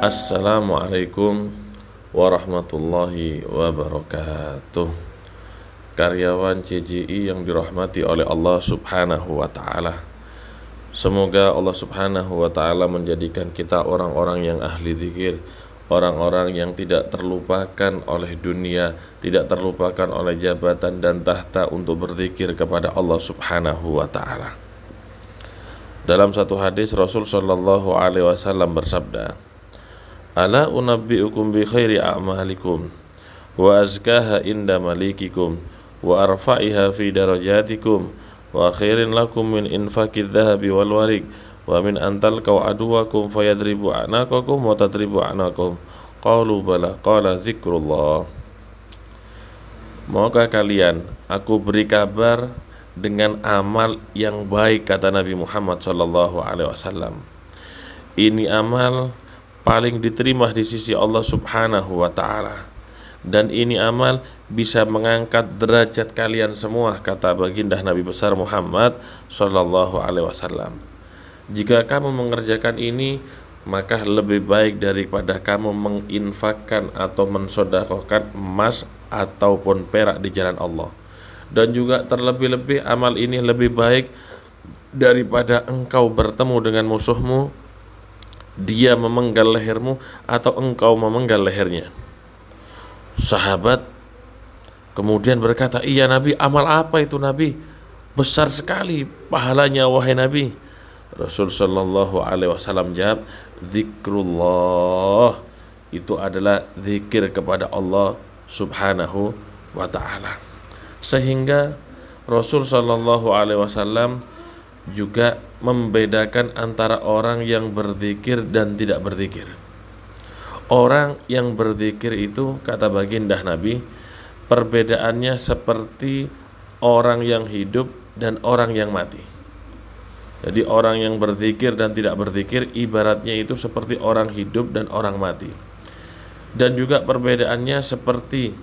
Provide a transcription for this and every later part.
Assalamualaikum warahmatullahi wabarakatuh. Karyawan CJI yang dirahmati oleh Allah Subhanahu wa Ta'ala, semoga Allah Subhanahu wa Ta'ala menjadikan kita orang-orang yang ahli zikir, orang-orang yang tidak terlupakan oleh dunia, tidak terlupakan oleh jabatan dan tahta untuk berzikir kepada Allah Subhanahu wa Ta'ala. Dalam satu hadis Rasul sallallahu alaihi wasallam bersabda, "Ala unabbi'ukum bi khairi a'malikum wa azkaha inda malikikum wa arfa'iha fi darajatikum wa khairin lakum min infaqid dhahabi wal warik wa min antalqaw aduwakum fayadribu a'naqakum wa tadribu a'naqakum." Qalu bala, qala zikrullah. Maukah kalian aku beri kabar dengan amal yang baik, kata Nabi Muhammad sallallahu alaihi wasallam. Ini amal paling diterima di sisi Allah Subhanahu wa Ta'ala, dan ini amal bisa mengangkat derajat kalian semua, kata baginda Nabi besar Muhammad sallallahu alaihi wasallam. Jika kamu mengerjakan ini, maka lebih baik daripada kamu menginfakkan atau mensedekahkan emas ataupun perak di jalan Allah. Dan juga terlebih-lebih amal ini lebih baik daripada engkau bertemu dengan musuhmu, dia memenggal lehermu atau engkau memenggal lehernya. Sahabat kemudian berkata, "Iya Nabi, amal apa itu Nabi? Besar sekali pahalanya wahai Nabi." Rasul sallallahu alaihi wasallam jawab, "Zikrullah." Itu adalah zikir kepada Allah Subhanahu wa Ta'ala. Sehingga Rasul sallallahu alaihi wasallam juga membedakan antara orang yang berzikir dan tidak berzikir. Orang yang berzikir itu, kata baginda Nabi, perbedaannya seperti orang yang hidup dan orang yang mati. Jadi orang yang berzikir dan tidak berzikir ibaratnya itu seperti orang hidup dan orang mati. Dan juga perbedaannya seperti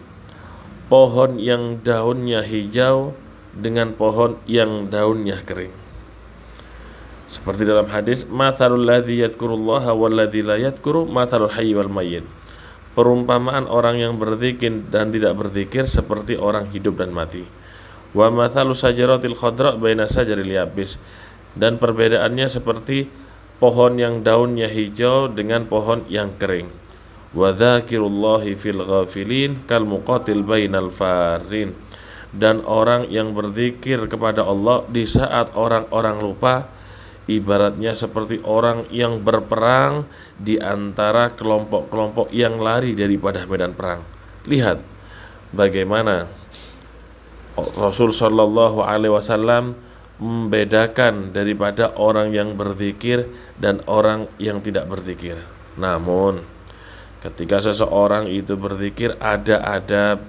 pohon yang daunnya hijau dengan pohon yang daunnya kering. Seperti dalam hadis, "Matsalul ladzi yadhkurullaha wal ladzi la yadhkuru matsalul hayy wal mayyit." Perumpamaan orang yang berzikir dan tidak berzikir seperti orang hidup dan mati. "Wa matsalu sajaratil khadra baina sajaril yabis." Dan perbedaannya seperti pohon yang daunnya hijau dengan pohon yang kering. "Wa dzakirullahi fil ghafilin kal muqatil bainal farin." Dan orang yang berzikir kepada Allah di saat orang-orang lupa ibaratnya seperti orang yang berperang di antara kelompok-kelompok yang lari daripada medan perang. Lihat bagaimana Rasul sallallahu alaihi wasallam membedakan daripada orang yang berzikir dan orang yang tidak berzikir. Namun ketika seseorang itu berzikir, ada adab,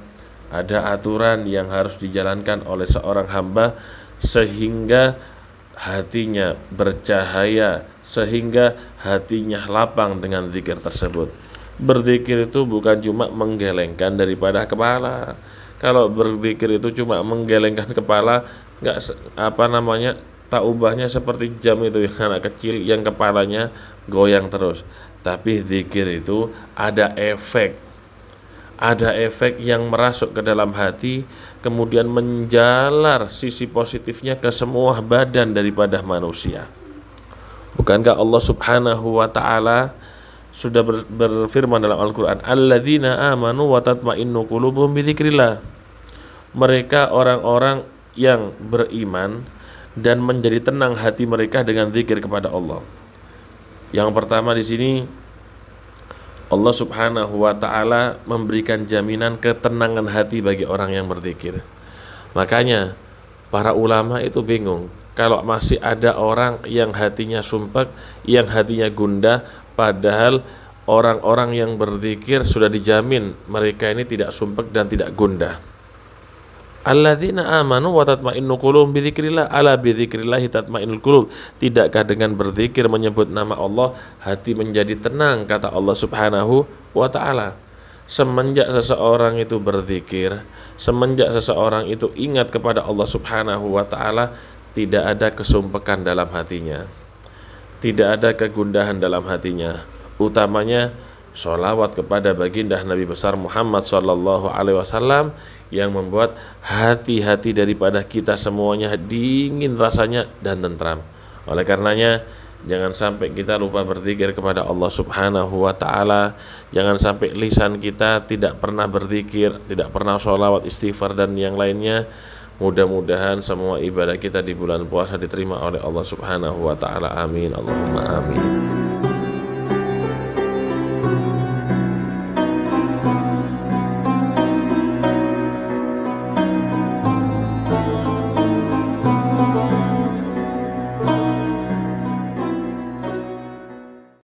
ada aturan yang harus dijalankan oleh seorang hamba sehingga hatinya bercahaya, sehingga hatinya lapang dengan zikir tersebut. Berzikir itu bukan cuma menggelengkan daripada kepala. Kalau berzikir itu cuma menggelengkan kepala, tak ubahnya seperti jam itu yang anak kecil yang kepalanya goyang terus. Tapi zikir itu ada efek yang merasuk ke dalam hati, kemudian menjalar sisi positifnya ke semua badan daripada manusia. Bukankah Allah Subhanahu wa Ta'ala sudah berfirman dalam Al-Quran, "Alladzina amanu wa tatma'innu qulubuhum bidzikrillah." Mereka orang-orang yang beriman dan menjadi tenang hati mereka dengan zikir kepada Allah. Yang pertama di sini Allah Subhanahu wa Ta'ala memberikan jaminan ketenangan hati bagi orang yang berzikir. Makanya para ulama itu bingung kalau masih ada orang yang hatinya sumpek, yang hatinya gundah, padahal orang-orang yang berzikir sudah dijamin mereka ini tidak sumpek dan tidak gundah. Alladzina amanu wa tatma'innu qulubuhum bidzikrillah, ala bidzikrillahi tatma'innul qulub. Tidakkah dengan berzikir menyebut nama Allah hati menjadi tenang, kata Allah Subhanahu wa Ta'ala. Semenjak seseorang itu berzikir, semenjak seseorang itu ingat kepada Allah Subhanahu wa Ta'ala, tidak ada kesumpekan dalam hatinya, tidak ada kegundahan dalam hatinya. utamanya sholawat kepada baginda Nabi besar Muhammad Sallallahu Alaihi Wasallam, yang membuat hati-hati daripada kita semuanya dingin rasanya dan tentram. Oleh karenanya, jangan sampai kita lupa berzikir kepada Allah Subhanahu wa Ta'ala. Jangan sampai lisan kita tidak pernah berzikir, tidak pernah sholawat, istighfar, dan yang lainnya. Mudah-mudahan semua ibadah kita di bulan puasa diterima oleh Allah Subhanahu wa Ta'ala. Amin, Allahumma amin.